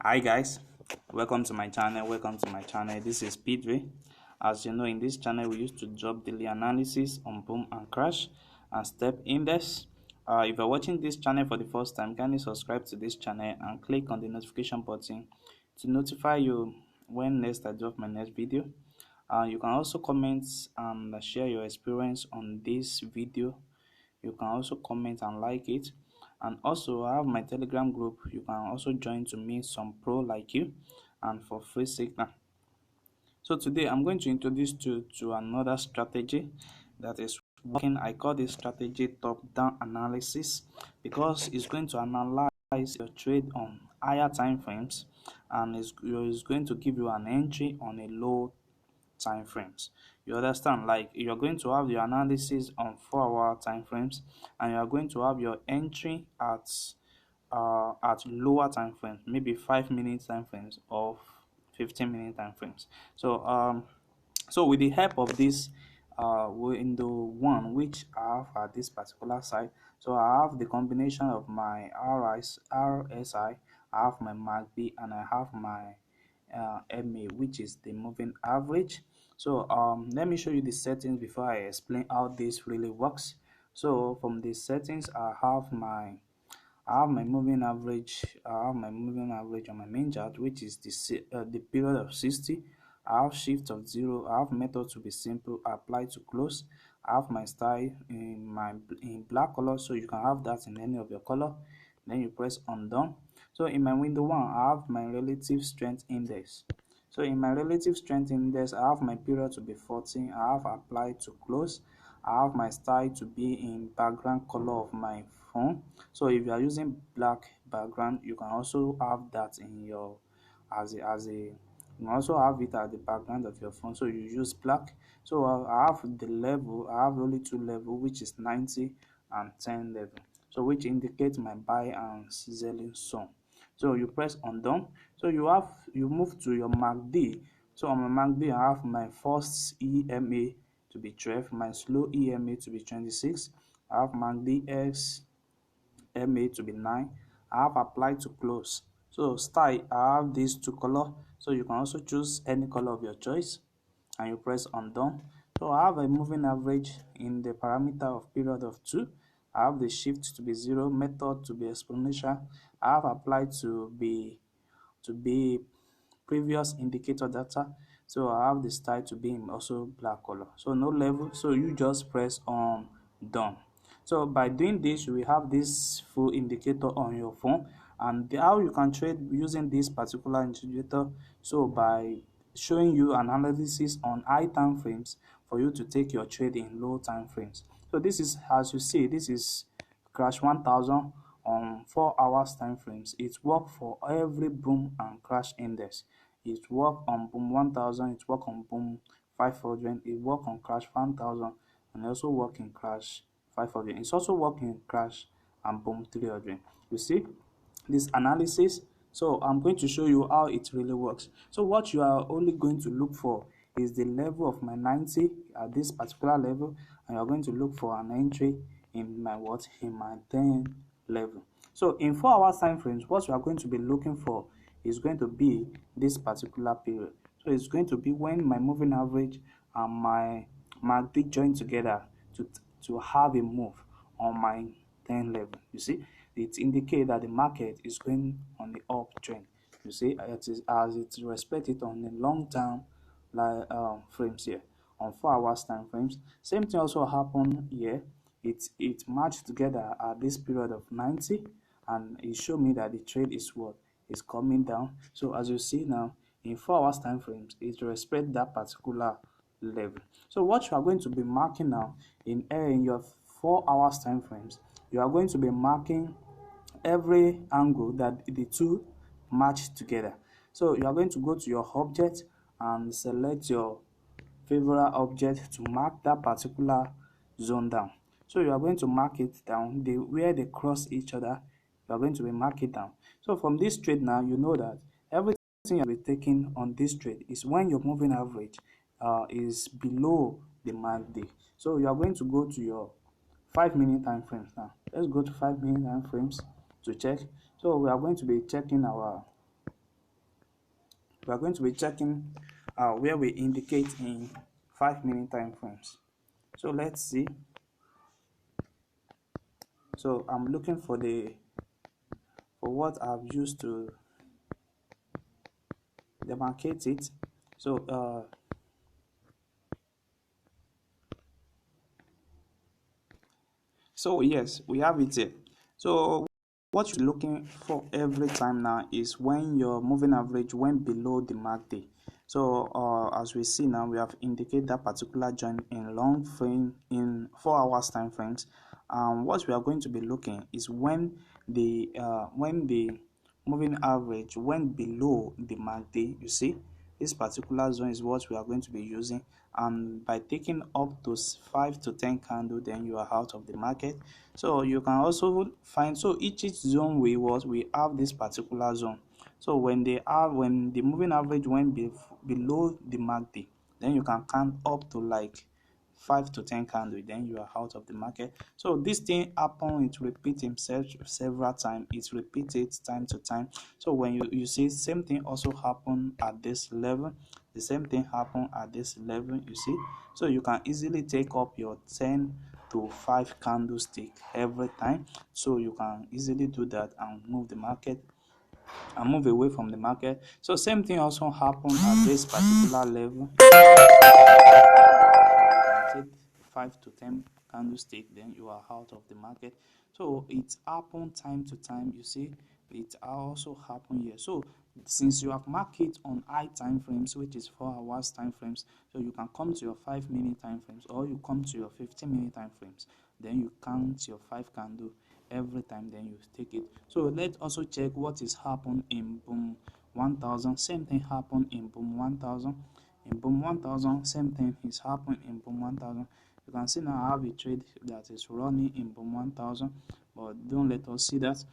Hi guys, welcome to my channel. This is Speedway. As you know, in this channel we used to drop daily analysis on boom and crash and step index. If you're watching this channel for the first time, kindly subscribe to this channel and click on the notification button to notify you when next I drop my next video. You can also comment and share your experience on this video. You can also comment and like it. And also I have my Telegram group. You can also join to meet some pro like you and for free signal. So today I'm going to introduce you to another strategy that is working. I call this strategy top-down analysis because it's going to analyze your trade on higher time frames and is going to give you an entry on a low time frames. You understand? Like you're going to have your analysis on 4-hour time frames, and you are going to have your entry at lower time frames, maybe 5 minute time frames or 15-minute time frames. So with the help of this window one which I have at this particular site, so I have the combination of my RSI, I have my MACD, and I have my MA, which is the moving average. So let me show you the settings before I explain how this really works. So from the settings, I have my moving average. I have my moving average on my main chart, which is the period of 60. I have shift of 0. I have method to be simple, apply to close. I have my style in black color, so you can have that in any of your color. Then you press undone. So in my window one, I have my relative strength index. So in my relative strength index, I have my period to be 14. I have applied to close. I have my style to be in background color of my phone. So if you are using black background, you can also have that in your as a you can also have it as the background of your phone. So you use black. So I have the level. I have only two level, which is 90 and 10 level. So which indicates my buy and selling zone. So you press undone. So you move to your MACD. So on my MACD, I have my first EMA to be 12, my slow EMA to be 26. I have MACD X MA to be 9. I have applied to close. So style, I have these two color. So you can also choose any color of your choice and you press undone. So I have a moving average in the parameter of period of 2. I have the shift to be 0, method to be exponential. I have applied to be previous indicator data. So I have the style to be in also black color. So no level. So you just press on done. So by doing this, you will have this full indicator on your phone, and how you can trade using this particular indicator. So by showing you an analysis on high time frames for you to take your trade in low time frames. So this is, as you see, this is crash 1000 on 4 hours time frames. It work for every boom and crash index. It work on boom 1000, it work on boom 500, it work on crash 1000, and also work in crash 500. It's also work in crash and boom 300. You see this analysis. So I'm going to show you how it really works. So what you are only going to look for is the level of my 90 at this particular level, and you're going to look for an entry in my in my 10 level. So in 4 hours time frames, what you are going to be looking for is going to be this particular period. So it's going to be when my moving average and my MACD join together to have a move on my 10 level. You see, it indicates that the market is going on the uptrend. You see, it is as it respected on the long term frames here on 4 hours time frames. Same thing also happened here. It matched together at this period of 90, and it showed me that the trade is coming down. So as you see now, in 4 hours time frames, it respect that particular level. So what you are going to be marking now in your 4 hours time frames, you are going to be marking every angle that the two match together. So you are going to go to your object and select your favorite object to mark that particular zone down. So you are going to mark it down where they cross each other. You are going to be mark it down. So from this trade now, you know that everything you'll be taking on this trade is when your moving average is below the MACD. So you are going to go to your 5 minute time frames now. Let's go to 5 minute time frames to check. So we are going to be checking our We are going to be checking where we indicate in 5 minute time frames. So let's see. So I'm looking for what I've used to demarcate it. So yes, we have it here. So what you're looking for every time now is when your moving average went below the mark day. So as we see now, we have indicated that particular joint in long frame in 4 hours time frames. What we are going to be looking is when the moving average went below the mark day. You see, this particular zone is what we are going to be using, and by taking up to 5 to 10 candle, then you are out of the market. So you can also find, so each zone we have this particular zone. So when the moving average went below the mark day, then you can count up to like 5 to 10 candle, then you are out of the market. So this thing happen, it repeats himself several times, it repeats it time to time. So when you see same thing also happen at this level, the same thing happen at this level, you see. So you can easily take up your 10 to 5 candlestick every time. So you can easily do that and move the market and move away from the market. So same thing also happen at this particular level. So you can take 5 to 10 candlestick, then you are out of the market. So it happen time to time, you see. It also happen here. So since you have marked it on high time frames, which is 4 hours time frames, so you can come to your 5 minute time frames, or you come to your 15 minute time frames, then you count your 5 candle every time, then you take it. So let's also check what is happen in boom 1000. Same thing happen in boom 1000. In boom 1000, same thing is happening in boom 1000. You can see now I have a trade that is running in boom 1000, but don't let us see that.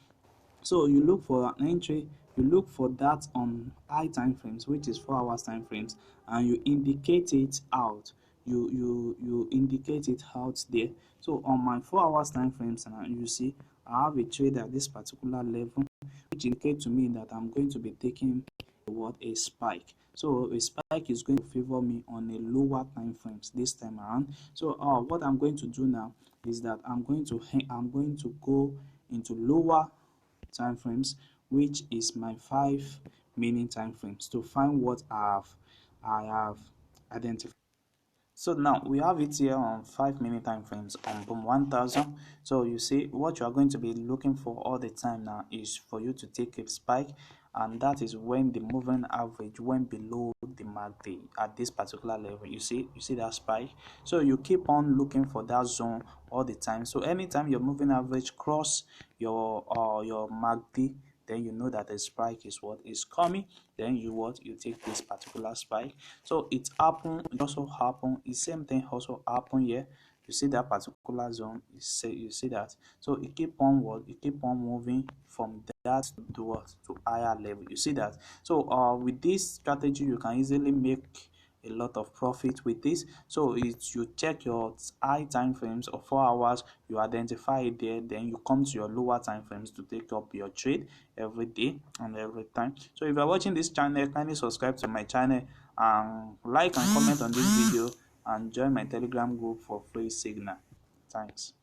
So you look for an entry, you look for that on high time frames, which is 4 hours time frames, and you indicate it out. You indicate it out there. So on my 4 hours time frames, and you see I have a trade at this particular level, which indicates to me that I'm going to be taking a spike. So a spike is going to favor me on a lower time frames this time around. So what I'm going to do now is that I'm going to go into lower time frames, which is my 5 minute time frames, to find what I have identified. So now we have it here on 5 minute time frames on boom 1000. So you see what you are going to be looking for all the time now is for you to take a spike, and that is when the moving average went below the mark day at this particular level. You see that spike. So you keep on looking for that zone all the time. So anytime your moving average cross your mark day, then you know that a spike is what is coming. Then you take this particular spike. So it also happen, the same thing also happen here. You see that particular zone, you see that. So it keep on moving from that to what, to higher level. You see that. So with this strategy you can easily make a lot of profit with this. So it's, you check your high time frames of 4 hours, you identify it there, then you come to your lower time frames to take up your trade every day and every time. So if you're watching this channel, kindly subscribe to my channel and like and comment on this video, and join my telegram group for free signal. Thanks.